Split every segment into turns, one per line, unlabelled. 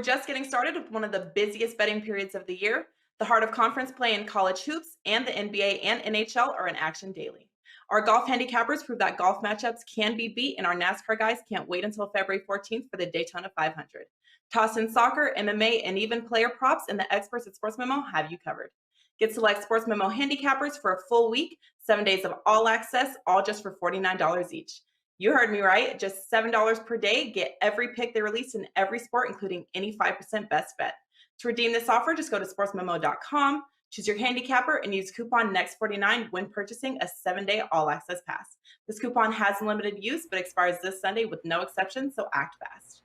We're just getting started with one of the busiest betting periods of the year. The heart of conference play in college hoops and the NBA and NHL are in action daily. Our golf handicappers prove that golf matchups can be beat, and our NASCAR guys can't wait until February 14th for the Daytona 500. Toss in soccer, MMA, and even player props, and the experts at Sports Memo have you covered. Get select Sports Memo handicappers for a full week, 7 days of all access, all just for $49 each. You heard me right, just $7 per day. Get every pick they release in every sport, including any 5% best bet. To redeem this offer, just go to sportsmemo.com, choose your handicapper, and use coupon NEXT49 when purchasing a 7-day all-access pass. This coupon has limited use, but expires this Sunday with no exceptions, so act fast.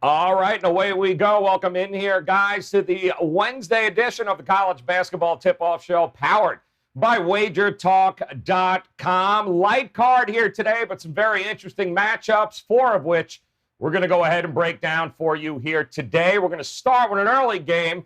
All right, and away we go. Welcome in here, guys, to the Wednesday edition of the College Basketball Tip-Off Show, powered by WagerTalk.com. Light card here today, but some very interesting matchups, 4 of which we're going to go ahead and break down for you here today. We're going to start with an early game,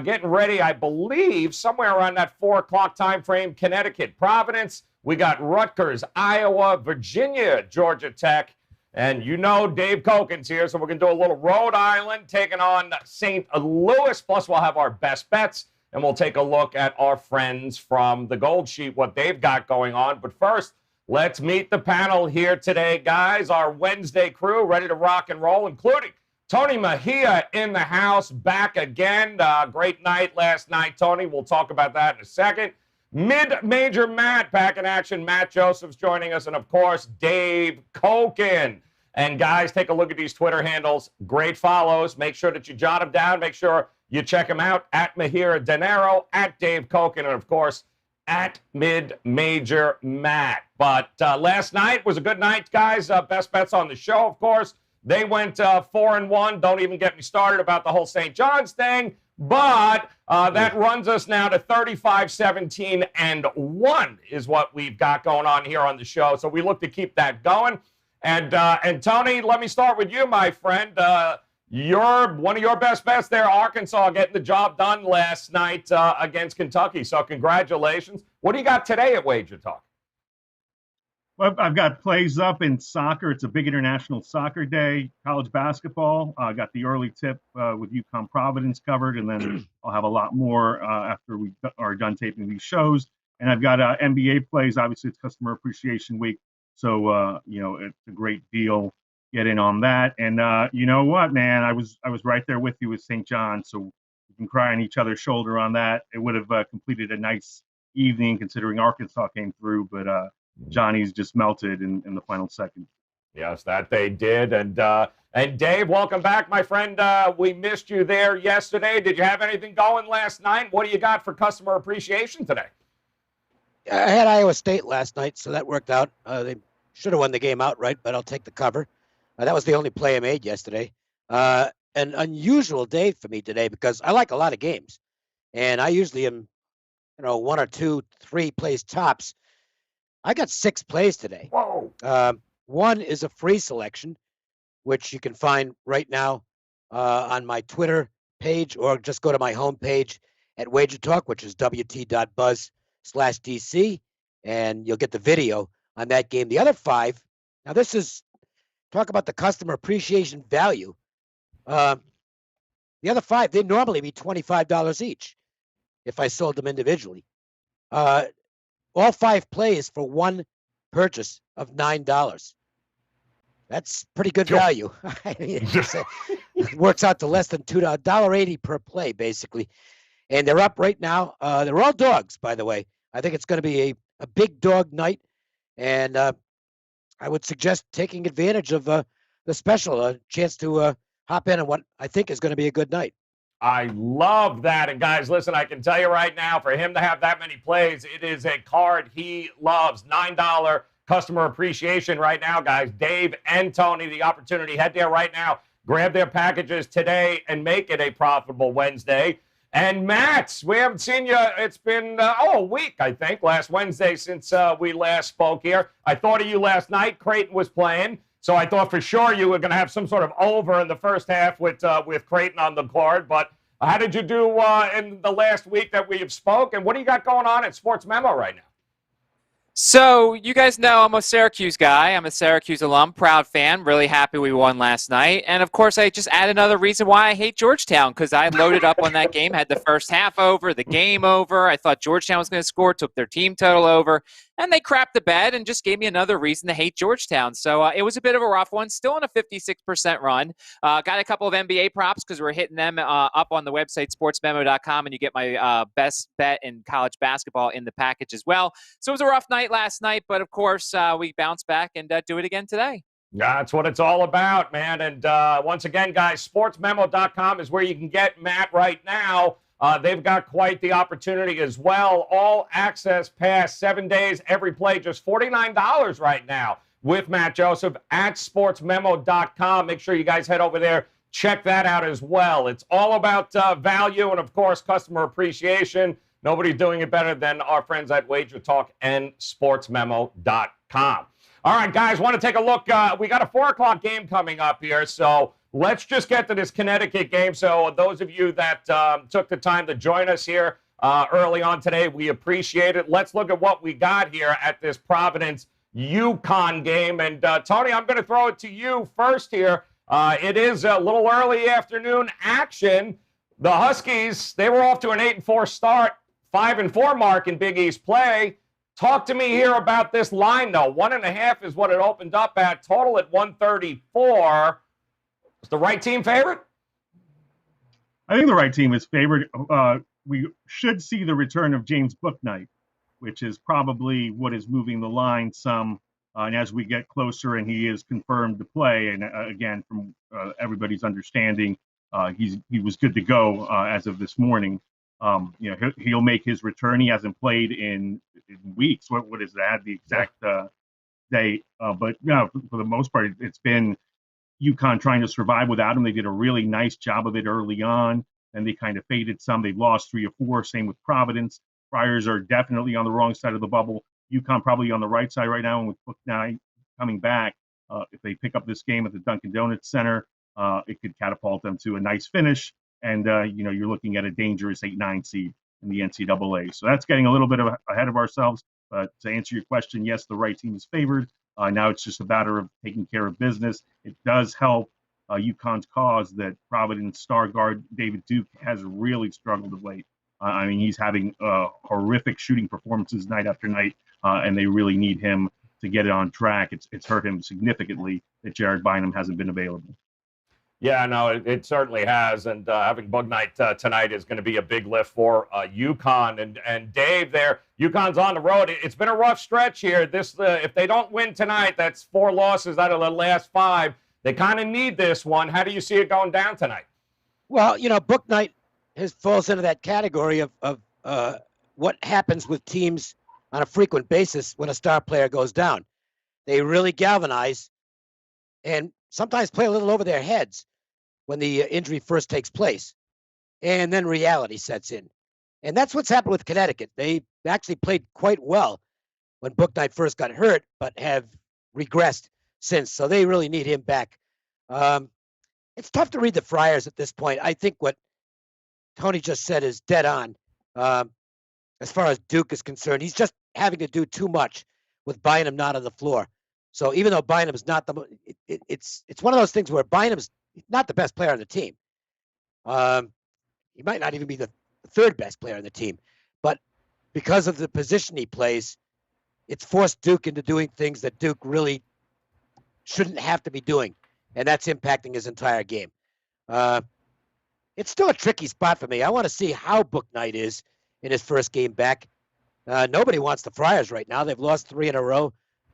getting ready, I believe, somewhere around that 4 o'clock time frame. Connecticut, Providence. We got Rutgers, Iowa, Virginia, Georgia Tech. And you know Dave Koken's here, so we're going to do a little Rhode Island taking on St. Louis. Plus, we'll have our best bets, and we'll take a look at our friends from the Gold Sheet, what they've got going on. But first, let's meet the panel here today, guys. Our Wednesday crew ready to rock and roll, including Tony Mejia in the house, back again. Great night last night, Tony. We'll talk about that in a second. Mid-major Matt back in action. Matt Joseph's joining us, and, of course, Dave Koken. And, guys, take a look at these Twitter handles. Great follows. Make sure that you jot them down. Make sure you check them out at Mahira Dinero, at Dave Koken, and, of course, at Mid-Major Matt. But last night was a good night, guys. Best bets on the show, of course. They went 4-1. Don't even get me started about the whole St. John's thing. But that runs us now to 35-17-1 is what we've got going on here on the show. So we look to keep that going. And Tony, let me start with you, my friend. One of your best bets there, Arkansas, getting the job done last night against Kentucky. So congratulations. What do you got today at Wager Talk?
Well, I've got plays up in soccer. It's a big international soccer day. College basketball. I got the early tip with UConn Providence covered, and then I'll have a lot more after we are done taping these shows. And I've got NBA plays. Obviously, it's Customer Appreciation Week. So, it's a great deal. Get in on that. And you know what, man? I was right there with you with St. John, so we can cry on each other's shoulder on that. It would have completed a nice evening considering Arkansas came through, but Johnny's just melted in the final second.
Yes, that they did. And Dave, welcome back, my friend. We missed you there yesterday. Did you have anything going last night? What do you got for Customer Appreciation today?
I had Iowa State last night, so that worked out. They should have won the game outright, but I'll take the cover. That was the only play I made yesterday. An unusual day for me today because I like a lot of games, and I usually am, 1 or 2, 3 plays tops. I got 6 plays today.
Whoa!
One is a free selection, which you can find right now on my Twitter page, or just go to my homepage at Wager Talk, which is wt.buzz/DC, and you'll get the video on that game. The other 5, now this is, talk about the customer appreciation value. The other 5, they'd normally be $25 each if I sold them individually. All 5 plays for one purchase of $9. That's pretty good value. It works out to less than $1.80 per play, basically. And they're up right now. They're all dogs, by the way. I think it's going to be a big dog night. And I would suggest taking advantage of the special, a chance to hop in on what I think is going to be a good night.
I love that. And, guys, listen, I can tell you right now, for him to have that many plays, it is a card he loves. $9 customer appreciation right now, guys. Dave and Tony, the opportunity. Head there right now. Grab their packages today and make it a profitable Wednesday. And, Matt, we haven't seen you. It's been, a week, I think, last Wednesday since we last spoke here. I thought of you last night. Creighton was playing. So I thought for sure you were going to have some sort of over in the first half with Creighton on the card. But how did you do in the last week that we have spoke? And what do you got going on at Sports Memo right now?
So you guys know I'm a Syracuse guy. I'm a Syracuse alum, proud fan. Really happy we won last night. And, of course, I just add another reason why I hate Georgetown, because I loaded up on that game, had the first half over, the game over. I thought Georgetown was going to score, took their team total over, and they crapped the bed and just gave me another reason to hate Georgetown. So it was a bit of a rough one, still on a 56% run. Got a couple of NBA props because we're hitting them up on the website, sportsmemo.com, and you get my best bet in college basketball in the package as well. So it was a rough night last night, but of course we bounce back and do it again today.
That's what it's all about, man. And once again, guys, sportsmemo.com is where you can get Matt right now. They've got quite the opportunity as well. All access pass, 7 days, every play, just $49 right now with Matt Joseph at sportsmemo.com. Make sure you guys head over there. Check that out as well. It's all about value and, of course, customer appreciation. Nobody's doing it better than our friends at WagerTalk and sportsmemo.com. All right, guys, want to take a look. We got a 4 o'clock game coming up here, so let's just get to this Connecticut game. So those of you that took the time to join us here early on today, we appreciate it. Let's look at what we got here at this Providence UConn game. And, Tony, I'm going to throw it to you first here. It is a little early afternoon action. The Huskies, they were off to an 8-4 start, 5-4 mark in Big East play. Talk to me here about this line, though. 1.5 is what it opened up at. Total at 134. Is the right team favorite?
I think the right team is favored. We should see the return of James Booknight, which is probably what is moving the line some. And as we get closer and he is confirmed to play, and again, from everybody's understanding, he was good to go as of this morning. He'll make his return. He hasn't played in weeks. What is that? The exact date? But for the most part, it's been UConn trying to survive without him. They did a really nice job of it early on, and they kind of faded some. They've lost 3 or 4. Same with Providence. Friars are definitely on the wrong side of the bubble. UConn probably on the right side right now, and with Booknight coming back, if they pick up this game at the Dunkin' Donuts Center, it could catapult them to a nice finish. And, you're looking at a dangerous 8-9 seed in the NCAA. So that's getting a little bit ahead of ourselves. But to answer your question, yes, the right team is favored. Now it's just a matter of taking care of business. It does help UConn's cause that Providence star guard David Duke has really struggled of late. He's having horrific shooting performances night after night, and they really need him to get it on track. It's hurt him significantly that Jared Bynum hasn't been available.
Yeah, no, it certainly has, and having Booknight tonight is going to be a big lift for UConn. And Dave, there, UConn's on the road. It's been a rough stretch here. If they don't win tonight, that's 4 losses out of the last 5. They kind of need this one. How do you see it going down tonight?
Well, Booknight falls into that category of what happens with teams on a frequent basis when a star player goes down. They really galvanize and sometimes play a little over their heads when the injury first takes place. And then reality sets in. And that's what's happened with Connecticut. They actually played quite well when Booknight first got hurt, but have regressed since. So they really need him back. It's tough to read the Friars at this point. I think what Tony just said is dead on. As far as Duke is concerned, he's just having to do too much with Bynum not on the floor. So even though Bynum's not it's one of those things where Bynum's not the best player on the team. He might not even be the 3rd best player on the team, but because of the position he plays, it's forced Duke into doing things that Duke really shouldn't have to be doing, and that's impacting his entire game. It's still a tricky spot for me. I want to see how Booknight is in his first game back. Nobody wants the Friars right now. They've lost 3 in a row.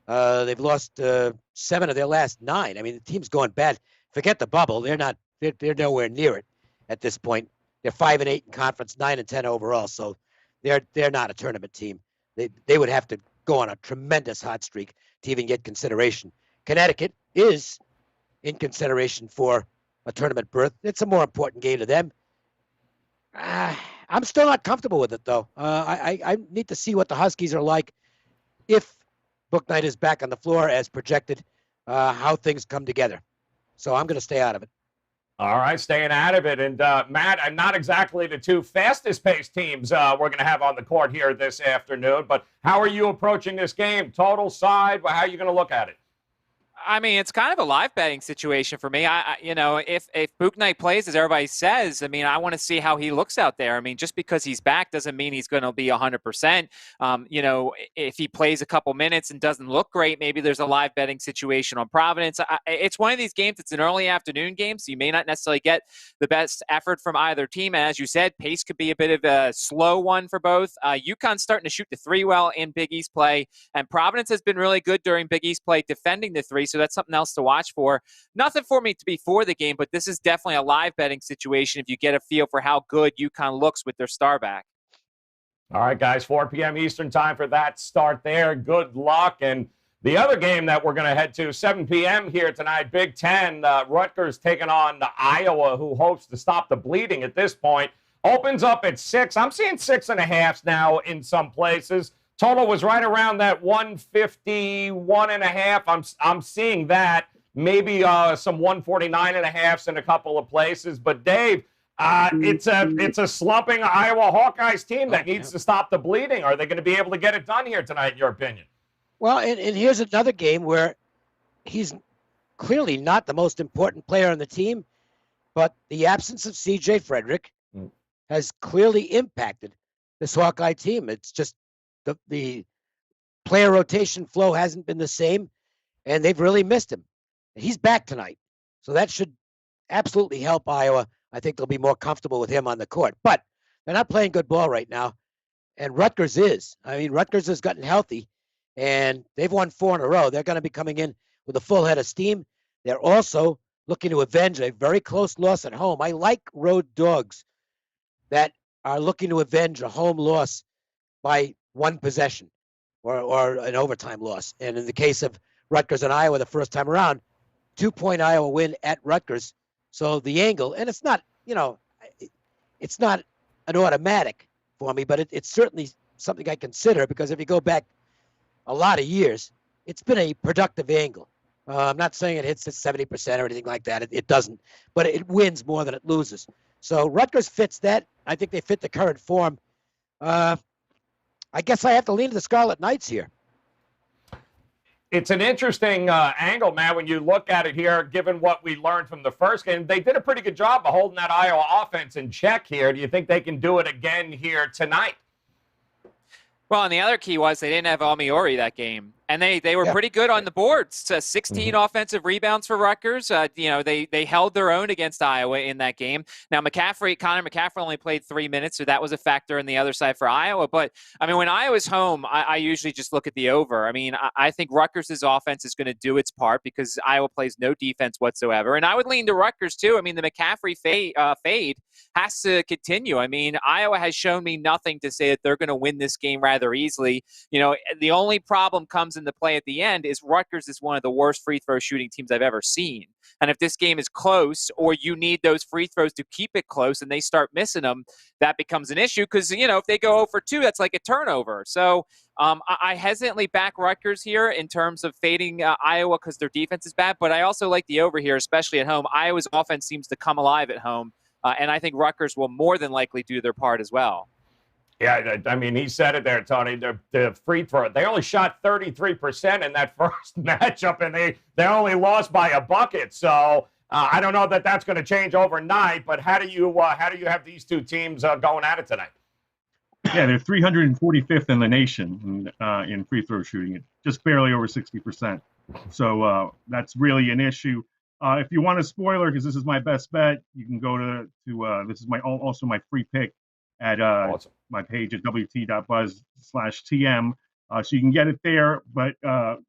They've lost 7 of their last 9. The team's going bad. Forget the bubble. They're nowhere near it at this point. They're 5-8 in conference, 9-10 overall. So they're not a tournament team. They would have to go on a tremendous hot streak to even get consideration. Connecticut is in consideration for a tournament berth. It's a more important game to them. I'm still not comfortable with it, though. I need to see what the Huskies are like if Booknight is back on the floor as projected, how things come together. So I'm going to stay out of it.
All right, staying out of it. And Matt, I'm not exactly the two fastest-paced teams we're going to have on the court here this afternoon, but how are you approaching this game? Total side, how are you going to look at it?
I mean, it's kind of a live betting situation for me. If Book Knight plays, as everybody says, I mean, I want to see how he looks out there. I mean, just because he's back doesn't mean he's going to be 100%. If he plays a couple minutes and doesn't look great, maybe there's a live betting situation on Providence. It's one of these games. It's an early afternoon game, so you may not necessarily get the best effort from either team. And as you said, pace could be a bit of a slow one for both. UConn's starting to shoot the three well in Big East play, and Providence has been really good during Big East play defending the three. So that's something else to watch for. Nothing for me to be for the game, but this is definitely a live betting situation if you get a feel for how good UConn looks with their star back.
All right, guys, 4 p.m. Eastern time for that start there. Good luck. And the other game that we're going to head to, 7 p.m. here tonight, Big Ten, Rutgers taking on Iowa, who hopes to stop the bleeding at this point. Opens up at 6. I'm seeing 6.5 now in some places. Total was right around that 151.5. I'm seeing that. Maybe some 149.5s in a couple of places. But Dave, it's a slumping Iowa Hawkeyes team that needs to stop the bleeding. Are they going to be able to get it done here tonight, in your opinion?
Well, and here's another game where he's clearly not the most important player on the team, but the absence of C.J. Frederick has clearly impacted this Hawkeye team. It's just the player rotation flow hasn't been the same, and they've really missed him. He's back tonight, so that should absolutely help Iowa. I think they'll be more comfortable with him on the court, but they're not playing good ball right now, and Rutgers is. I mean, Rutgers has gotten healthy, and they've won 4 in a row. They're going to be coming in with a full head of steam. They're also looking to avenge a very close loss at home. I like road dogs that are looking to avenge a home loss by one possession or an overtime loss. And in the case of Rutgers and Iowa the first time around, 2-point Iowa win at Rutgers. So the angle, and it's not, it's not an automatic for me, but it's certainly something I consider, because if you go back a lot of years, it's been a productive angle. I'm not saying it hits at 70% or anything like that. It doesn't, but it wins more than it loses. So Rutgers fits that. I think they fit the current form. I guess I have to lean to the Scarlet Knights here.
It's an interesting angle, man, when you look at it here, given what we learned from the first game. They did a pretty good job of holding that Iowa offense in check here. Do you think they can do it again here tonight?
Well, and the other key was they didn't have Almiori that game. And they were pretty good on the boards. 16 offensive rebounds for Rutgers. They held their own against Iowa in that game. Now, Connor McCaffrey only played 3 minutes, so that was a factor on the other side for Iowa. But, I mean, when Iowa's home, I usually just look at the over. I mean, I think Rutgers' offense is going to do its part because Iowa plays no defense whatsoever. And I would lean to Rutgers, too. I mean, the McCaffrey fade has to continue. I mean, Iowa has shown me nothing to say that they're going to win this game rather easily. The only problem comes in the play at the end is Rutgers is one of the worst free throw shooting teams I've ever seen. And if this game is close, or you need those free throws to keep it close and they start missing them, that becomes an issue because, if they go 0 for 2, that's like a turnover. So I hesitantly back Rutgers here in terms of fading Iowa because their defense is bad, but I also like the over here, especially at home. Iowa's offense seems to come alive at home, and I think Rutgers will more than likely do their part as well.
Yeah, I mean, he said it there, Tony. The free throw, they only shot 33% in that first matchup, and they only lost by a bucket. So I don't know that that's going to change overnight. But how do you have these two teams going at it tonight?
Yeah, they're 345th in the nation in free throw shooting. It's just barely over 60%. So that's really an issue. If you want a spoiler, because this is my best bet, you can go to this is also my free pick at awesome. My page at wt.buzz/TM. So you can get it there. But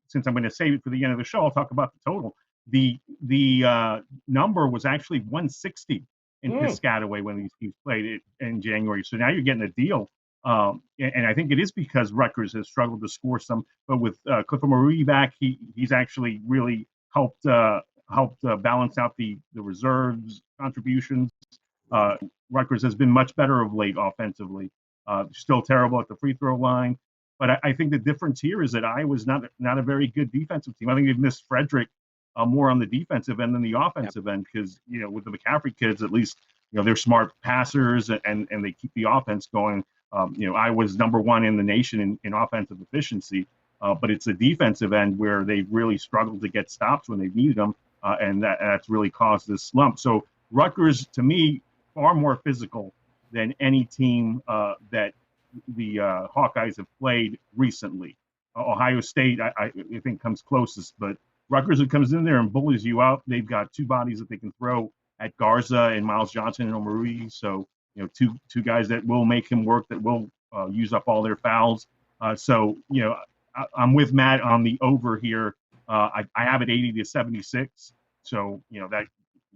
since I'm going to save it for the end of the show, I'll talk about the total. The number was actually 160 in Piscataway when these teams played it in January. So now you're getting a deal. And I think it is because Rutgers has struggled to score some. But with Clifford Marui back, he's actually really helped balance out the reserves contributions. Rutgers has been much better of late offensively. Still terrible at the free throw line, but I think the difference here is that Iowa's not a very good defensive team. I think they've missed Frederick more on the defensive end than the offensive end, because with the McCaffrey kids, at least they're smart passers and they keep the offense going. I was number one in the nation in offensive efficiency, but it's a defensive end where they've really struggled to get stops when they've needed them, and that's really caused this slump. So Rutgers, to me, far more physical than any team that the Hawkeyes have played recently. Ohio State, I think, comes closest, but Rutgers, who comes in there and bullies you out, they've got two bodies that they can throw at Garza and Miles Johnson and Omari. So, two guys that will make him work, that will use up all their fouls. I'm with Matt on the over here. I have it 80-76. So, that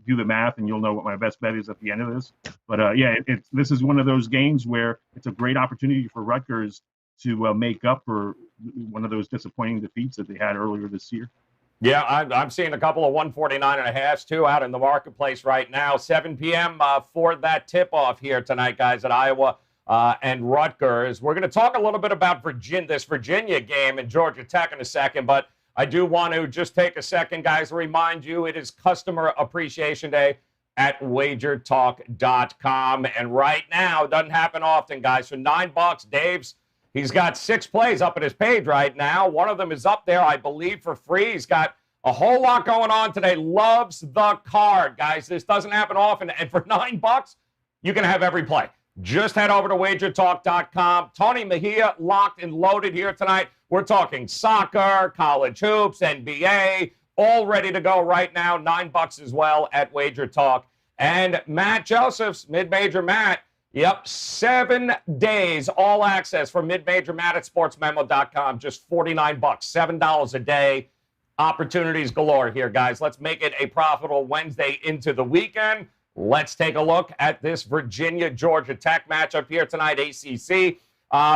do the math and you'll know what my best bet is at the end of this. But this is one of those games where it's a great opportunity for Rutgers to make up for one of those disappointing defeats that they had earlier this year.
Yeah, I'm seeing a couple of 149.5s too out in the marketplace right now. 7 p.m. For that tip-off here tonight, guys, at Iowa and Rutgers. We're going to talk a little bit about this Virginia game and Georgia Tech in a second, but I do want to just take a second, guys, to remind you it is Customer Appreciation Day at WagerTalk.com. And right now, it doesn't happen often, guys. For $9, He's got 6 plays up at his page right now. One of them is up there, I believe, for free. He's got a whole lot going on today. Loves the card, guys. This doesn't happen often. And for $9, you can have every play. Just head over to WagerTalk.com. Tony Mejia locked and loaded here tonight. We're talking soccer, college hoops, NBA, all ready to go right now. $9 as well at WagerTalk. And Matt Josephs, Mid-Major Matt. Yep, 7 days, all access for Mid-Major Matt at sportsmemo.com. Just $49, $7 a day. Opportunities galore here, guys. Let's make it a profitable Wednesday into the weekend. Let's take a look at this Virginia-Georgia Tech matchup here tonight, ACC.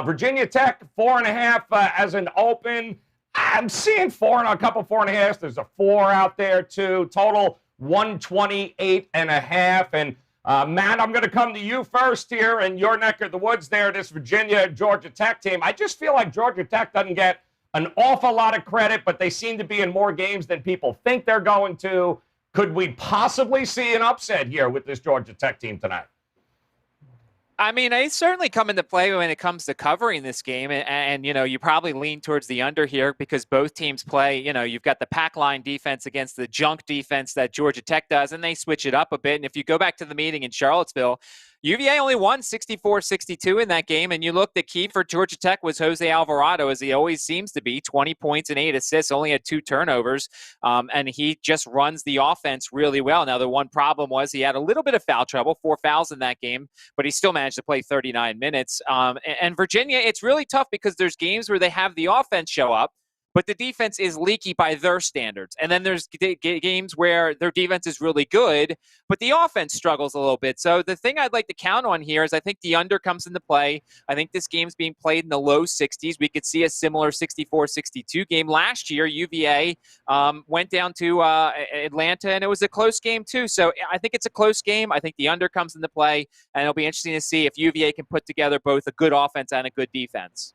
Virginia Tech, 4.5 as an open. I'm seeing a couple 4.5s. There's a 4 out there, too. Total 128.5. And Matt, I'm going to come to you first here in your neck of the woods there, this Virginia-Georgia Tech team. I just feel like Georgia Tech doesn't get an awful lot of credit, but they seem to be in more games than people think they're going to. Could we possibly see an upset here with this Georgia Tech team tonight?
I mean, I certainly come into play when it comes to covering this game. And you probably lean towards the under here because both teams play, you've got the pack line defense against the junk defense that Georgia Tech does, and they switch it up a bit. And if you go back to the meeting in Charlottesville, UVA only won 64-62 in that game. And you look, the key for Georgia Tech was Jose Alvarado, as he always seems to be, 20 points and 8 assists, only had 2 turnovers. And he just runs the offense really well. Now, the one problem was he had a little bit of foul trouble, 4 fouls in that game, but he still managed to play 39 minutes. And Virginia, it's really tough because there's games where they have the offense show up, but the defense is leaky by their standards. And then there's games where their defense is really good, but the offense struggles a little bit. So the thing I'd like to count on here is I think the under comes into play. I think this game's being played in the low 60s. We could see a similar 64-62 game. Last year, UVA went down to Atlanta, and it was a close game too. So I think it's a close game. I think the under comes into play, and it'll be interesting to see if UVA can put together both a good offense and a good defense.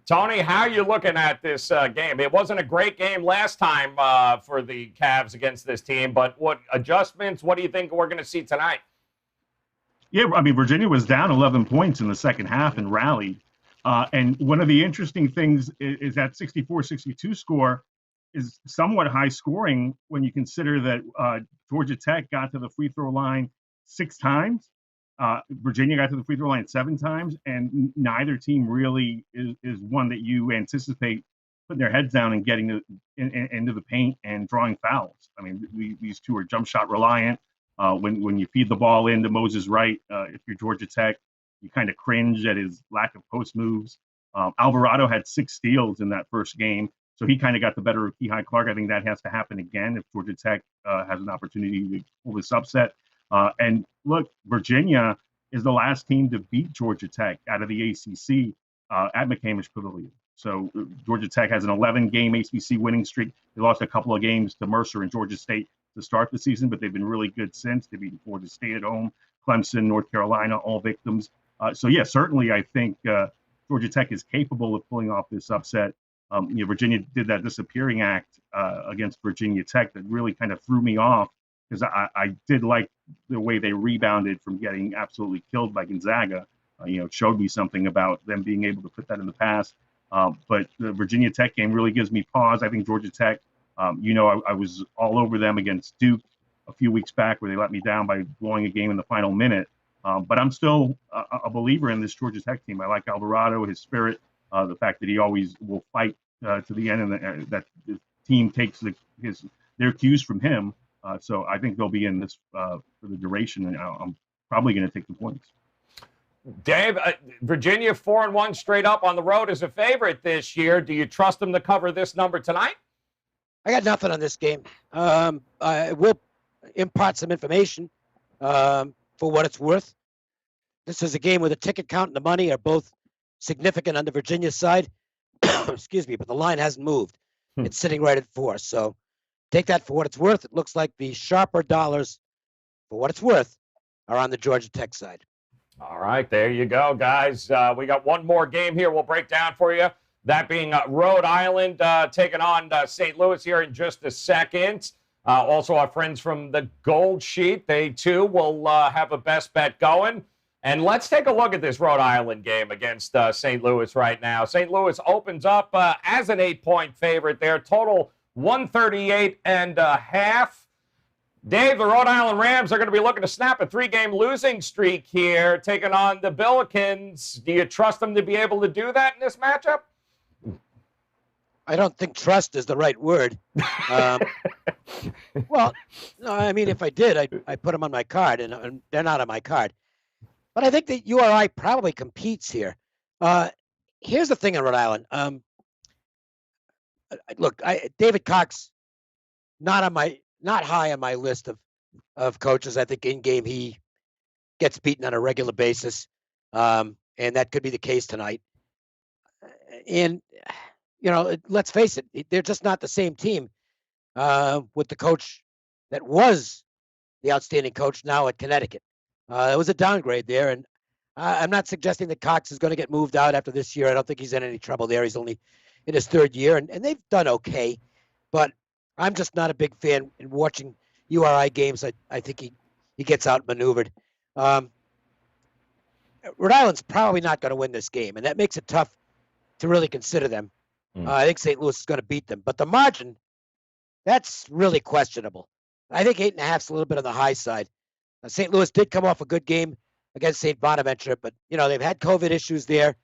Tony, how are you looking at this game? It wasn't a great game last time for the Cavs against this team, but what adjustments, what do you think we're going to see tonight?
Yeah, I mean, Virginia was down 11 points in the second half and rallied. And one of the interesting things is that 64-62 score is somewhat high scoring when you consider that Georgia Tech got to the free throw line 6 times. Virginia got to the free throw line 7 times, and neither team really is one that you anticipate putting their heads down and getting into the paint and drawing fouls. I mean, these two are jump shot reliant. When you feed the ball into Moses Wright, if you're Georgia Tech, you kind of cringe at his lack of post moves. Alvarado had 6 steals in that first game, so he kind of got the better of Kihei Clark. I think that has to happen again if Georgia Tech has an opportunity to pull this upset. And look, Virginia is the last team to beat Georgia Tech out of the ACC at McCamish Pavilion. So Georgia Tech has an 11-game ACC winning streak. They lost a couple of games to Mercer and Georgia State to start the season, but they've been really good since. They've beaten Florida State at home, Clemson, North Carolina, all victims. So, yeah, certainly I think Georgia Tech is capable of pulling off this upset. Virginia did that disappearing act against Virginia Tech that really kind of threw me off because I did like the way they rebounded from getting absolutely killed by Gonzaga. It showed me something about them being able to put that in the past. But the Virginia Tech game really gives me pause. I think Georgia Tech, I was all over them against Duke a few weeks back where they let me down by blowing a game in the final minute. But I'm still a believer in this Georgia Tech team. I like Alvarado, his spirit, the fact that he always will fight to the end, and that the team takes their cues from him. So I think they'll be in this for the duration, and I'm probably going to take the points.
Dave, Virginia 4-1 straight up on the road as a favorite this year. Do you trust them to cover this number tonight?
I got nothing on this game. I will impart some information for what it's worth. This is a game where the ticket count and the money are both significant on the Virginia side. Excuse me, but the line hasn't moved. It's sitting right at 4. So take that for what it's worth. It looks like the sharper dollars, for what it's worth, are on the Georgia Tech side.
All right, there you go, guys. We got one more game here we'll break down for you. That being Rhode Island taking on St. Louis here in just a second. Also, our friends from the Gold Sheet, they too will have a best bet going. And let's take a look at this Rhode Island game against St. Louis right now. St. Louis opens up as an 8-point favorite there, total 138.5. Dave, the Rhode Island Rams are going to be looking to snap a 3-game losing streak here, taking on the Billikens. Do you trust them to be able to do that in this matchup?
I don't think trust is the right word. Well, no, I mean, if I did, I'd put them on my card, and they're not on my card. But I think that URI probably competes here. Here's the thing in Rhode Island. Look, David Cox, not high on my list of coaches. I think in game he gets beaten on a regular basis, and that could be the case tonight. And let's face it, they're just not the same team with the coach that was the outstanding coach now at Connecticut. It was a downgrade there, and I'm not suggesting that Cox is going to get moved out after this year. I don't think he's in any trouble there. He's only in his 3rd year, and they've done okay. But I'm just not a big fan in watching URI games. I think he gets outmaneuvered. Rhode Island's probably not going to win this game, and that makes it tough to really consider them. I think St. Louis is going to beat them. But the margin, that's really questionable. I think 8.5 is a little bit on the high side. St. Louis did come off a good game against St. Bonaventure, but, they've had COVID issues there.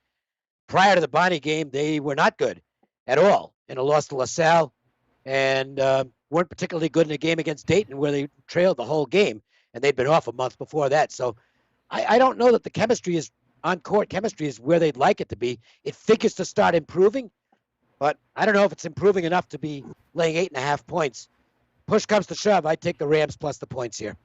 Prior to the Bonnie game, they were not good at all in a loss to LaSalle, and weren't particularly good in a game against Dayton where they trailed the whole game, and they'd been off a month before that. So I don't know that the chemistry is on-court chemistry is where they'd like it to be. It figures to start improving, but I don't know if it's improving enough to be laying 8.5 points. Push comes to shove, I take the Rams plus the points here.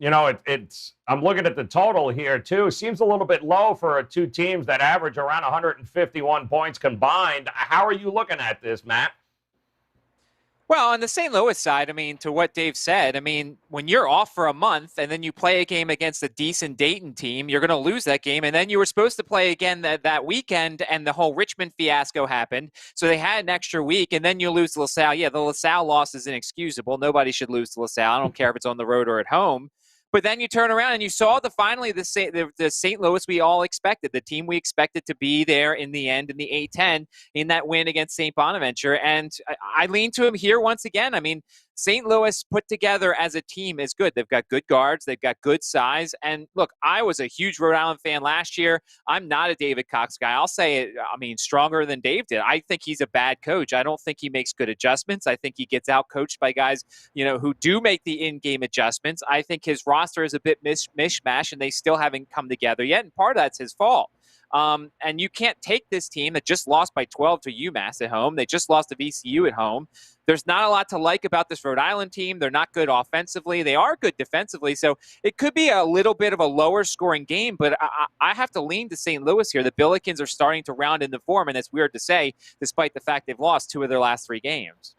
I'm looking at the total here, too. Seems a little bit low for two teams that average around 151 points combined. How are you looking at this, Matt?
Well, on the St. Louis side, I mean, to what Dave said, I mean, when you're off for a month and then you play a game against a decent Dayton team, you're going to lose that game. And then you were supposed to play again that weekend, and the whole Richmond fiasco happened. So they had an extra week, and then you lose to LaSalle. Yeah, the LaSalle loss is inexcusable. Nobody should lose to LaSalle. I don't care if it's on the road or at home. But then you turn around and you saw finally the St. Louis we all expected, the team we expected to be there in the end in the A-10 in that win against St. Bonaventure. And I lean to him here once again. I mean, St. Louis put together as a team is good. They've got good guards. They've got good size. And look, I was a huge Rhode Island fan last year. I'm not a David Cox guy. I'll say it, I mean, stronger than Dave did. I think he's a bad coach. I don't think he makes good adjustments. I think he gets out-coached by guys, who do make the in-game adjustments. I think his roster is a bit mishmash, and they still haven't come together yet. And part of that's his fault. And you can't take this team that just lost by 12 to UMass at home. They just lost to VCU at home. There's not a lot to like about this Rhode Island team. They're not good offensively. They are good defensively. So it could be a little bit of a lower scoring game, but I have to lean to St. Louis here. The Billikens are starting to round into form, and it's weird to say, despite the fact they've lost 2 of their last 3 games.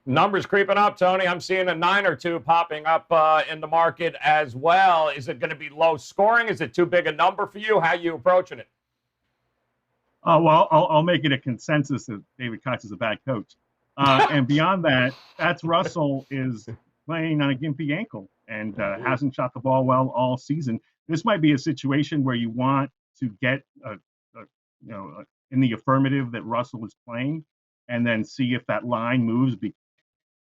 Numbers creeping up, Tony. I'm seeing a 9 or 2 popping up in the market as well. Is it going to be low scoring? Is it too big a number for you? How are you approaching it?
Well, I'll make it a consensus that David Cox is a bad coach. And beyond that, Fats Russell is playing on a gimpy ankle and hasn't shot the ball well all season. This might be a situation where you want to get in the affirmative that Russell is playing, and then see if that line moves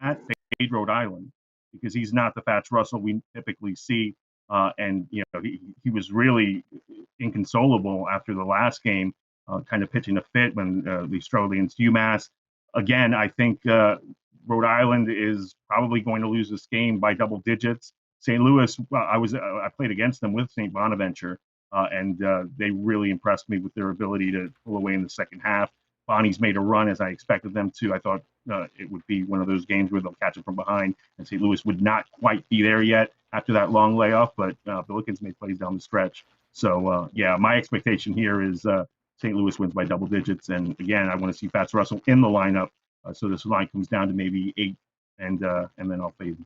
at Rhode Island, because he's not the Fats Russell we typically see. And he was really inconsolable after the last game, kind of pitching a fit when they struggled against UMass. Again, I think Rhode Island is probably going to lose this game by double digits. St. Louis, I played against them with St. Bonaventure, and they really impressed me with their ability to pull away in the second half. Bonnie's made a run as I expected them to. I thought it would be one of those games where they'll catch it from behind, and St. Louis would not quite be there yet after that long layoff, but Billikens made plays down the stretch. So, my expectation here is St. Louis wins by double digits. And again, I want to see Fats Russell in the lineup, so this line comes down to maybe 8, and then I'll fade him.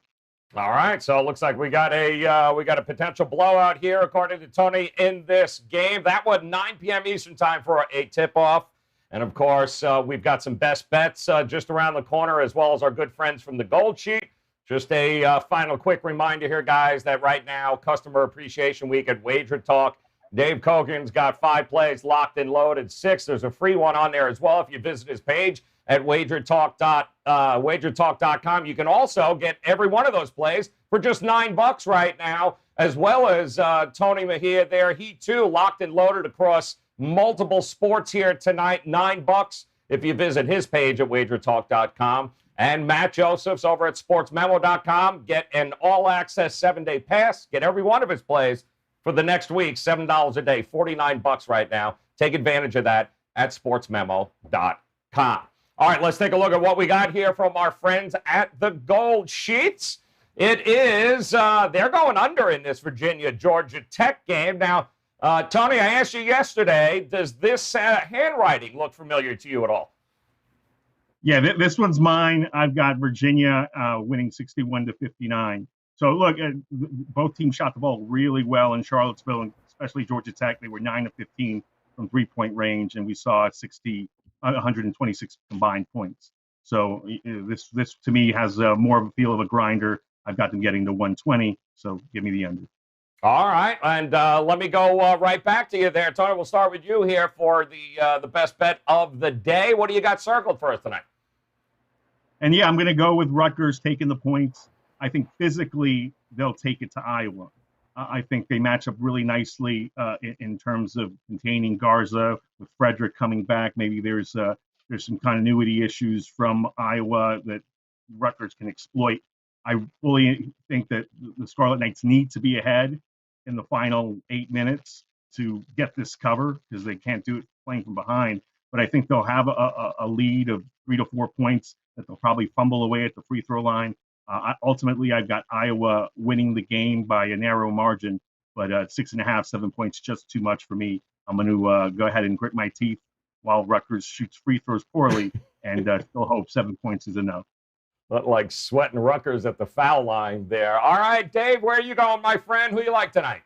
All right, so it looks like we got a potential blowout here, according to Tony, in this game. That was 9 p.m. Eastern time for a tip-off. And, of course, we've got some best bets just around the corner, as well as our good friends from the Gold Sheet. Just a final quick reminder here, guys, that right now, Customer Appreciation Week at WagerTalk, Dave Kogan's got 5 plays locked and loaded, 6. There's a free one on there as well if you visit his page at WagerTalk.com. You can also get every one of those plays for just $9 right now, as well as Tony Mejia there. He, too, locked and loaded across multiple sports here tonight, $9 if you visit his page at WagerTalk.com. And Matt Joseph's over at SportsMemo.com. Get an all-access 7-day pass. Get every one of his plays for the next week, $7 a day, $49 right now. Take advantage of that at SportsMemo.com. All right, let's take a look at what we got here from our friends at the Gold Sheets. It is, they're going under in this Virginia-Georgia Tech game. Now, Tony, I asked you yesterday, does this handwriting look familiar to you at all?
Yeah, this one's mine. I've got Virginia winning 61-59. So, look, both teams shot the ball really well in Charlottesville, and especially Georgia Tech. They were 9 of 15 from three-point range, and we saw 126 combined points. So this to me has more of a feel of a grinder. I've got them getting to 120, so give me the under.
All right, and let me go right back to you there, Tony. We'll start with you here for the best bet of the day. What do you got circled for us tonight?
And I'm going to go with Rutgers taking the points. I think physically they'll take it to Iowa. I think they match up really nicely in terms of containing Garza with Frederick coming back. Maybe there's some continuity issues from Iowa that Rutgers can exploit. I fully think that the Scarlet Knights need to be ahead in the final 8 minutes to get this cover, because they can't do it playing from behind. But I think they'll have a lead of 3 to 4 points that they'll probably fumble away at the free throw line. Ultimately, I've got Iowa winning the game by a narrow margin, but 6.5, 7 points, just too much for me. I'm going to go ahead and grit my teeth while Rutgers shoots free throws poorly, and still hope 7 points is enough.
Look like sweating Rutgers at the foul line there. All right, Dave, where are you going, my friend? Who you like tonight?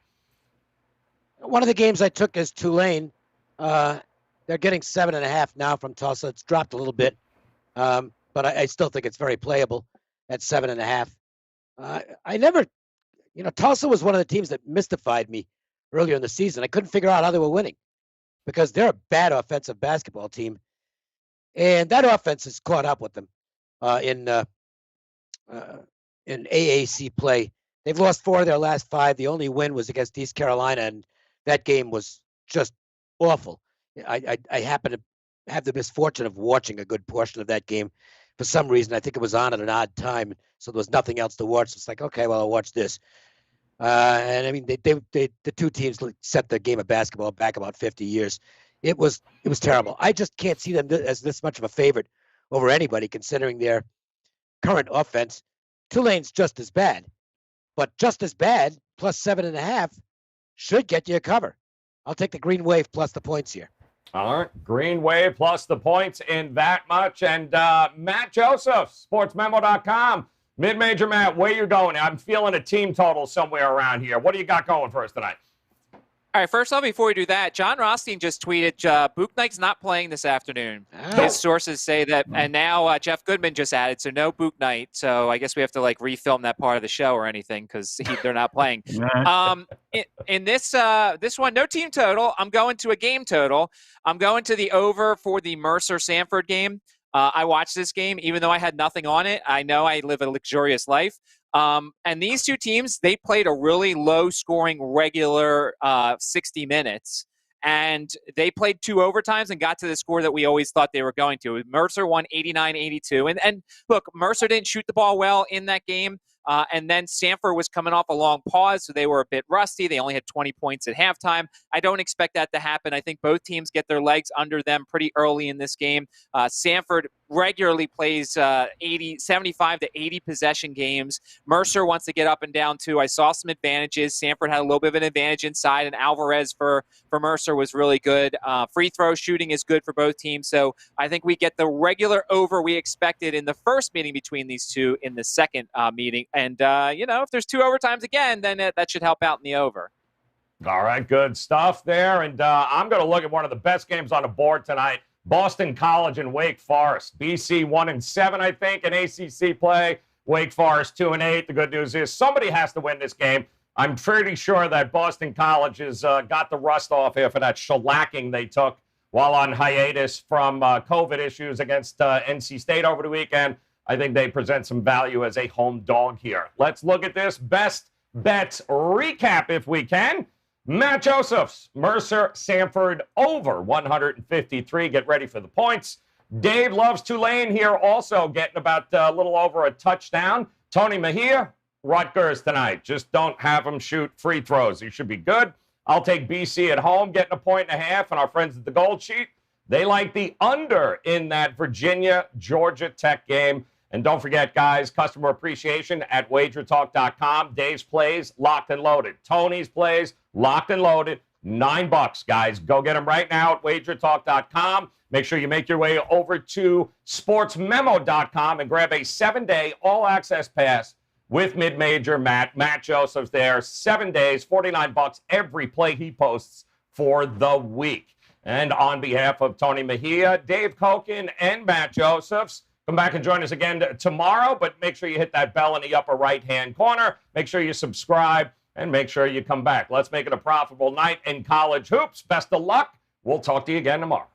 One of the games I took is Tulane. They're getting 7.5 now from Tulsa. It's dropped a little bit, but I still think it's very playable at 7.5. I never, Tulsa was one of the teams that mystified me earlier in the season. I couldn't figure out how they were winning, because they're a bad offensive basketball team, and that offense has caught up with them in AAC play. They've lost 4 of their last 5. The only win was against East Carolina, and that game was just awful. I happen to have the misfortune of watching a good portion of that game. For some reason, I think it was on at an odd time, so there was nothing else to watch. It's like, okay, well, I'll watch this. And I mean, the two teams set the game of basketball back about 50 years. It was terrible. I just can't see them as this much of a favorite over anybody, considering their current offense. Tulane's just as bad, but just as bad plus 7.5 should get you a cover. I'll take the Green Wave plus the points here.
All right, Green Wave plus the points in that much. And Matt Joseph, SportsMemo.com. Mid-major Matt, where you going? I'm feeling a team total somewhere around here. What do you got going for us tonight?
All right, first off, before we do that, John Rothstein just tweeted, Booknight's not playing this afternoon. His sources say that, and now Jeff Goodman just added, so no Booknight. So I guess we have to like refilm that part of the show or anything because they're not playing. In this one, no team total. I'm going to a game total. I'm going to the over for the Mercer-Sanford game. I watched this game, even though I had nothing on it. I know I live a luxurious life. And these two teams, they played a really low-scoring regular 60 minutes. And they played 2 overtimes and got to the score that we always thought they were going to. Mercer won 89-82. And look, Mercer didn't shoot the ball well in that game. And then Sanford was coming off a long pause, so they were a bit rusty. They only had 20 points at halftime. I don't expect that to happen. I think both teams get their legs under them pretty early in this game. Sanford regularly plays 75 to 80 possession games. Mercer wants to get up and down too. I saw some advantages. Sanford had a little bit of an advantage inside, and Alvarez for Mercer was really good. Free throw shooting is good for both teams. So I think we get the regular over we expected in the first meeting between these two in the second meeting. And, if there's 2 overtimes again, then that should help out in the over.
All right, good stuff there. And I'm going to look at one of the best games on the board tonight. Boston College and Wake Forest. BC 1-7, I think, in ACC play. Wake Forest 2-8. The good news is somebody has to win this game. I'm pretty sure that Boston College has got the rust off here for that shellacking they took while on hiatus from COVID issues against NC State over the weekend. I think they present some value as a home dog here. Let's look at this best bets recap if we can. Matt Joseph's Mercer-Sanford over 153. Get ready for the points. Dave loves Tulane here also getting about a little over a touchdown. Tony Mejia, Rutgers tonight. Just don't have him shoot free throws. He should be good. I'll take BC at home getting 1.5. And our friends at the Gold Sheet, they like the under in that Virginia-Georgia Tech game. And don't forget, guys, customer appreciation at WagerTalk.com. Dave's plays, locked and loaded. Tony's plays, locked and loaded. $9, guys. Go get them right now at WagerTalk.com. Make sure you make your way over to SportsMemo.com and grab a 7-day all-access pass with mid-major Matt. Matt Joseph's there. 7 days, $49 every play he posts for the week. And on behalf of Tony Mejia, Dave Koken, and Matt Joseph's, come back and join us again tomorrow, but make sure you hit that bell in the upper right-hand corner. Make sure you subscribe, and make sure you come back. Let's make it a profitable night in college hoops. Best of luck. We'll talk to you again tomorrow.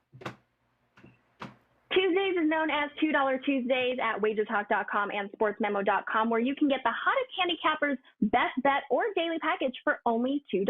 Tuesdays is known as $2 Tuesdays at WagerTalk.com and SportsMemo.com, where you can get the hottest handicappers, best bet, or daily package for only $2.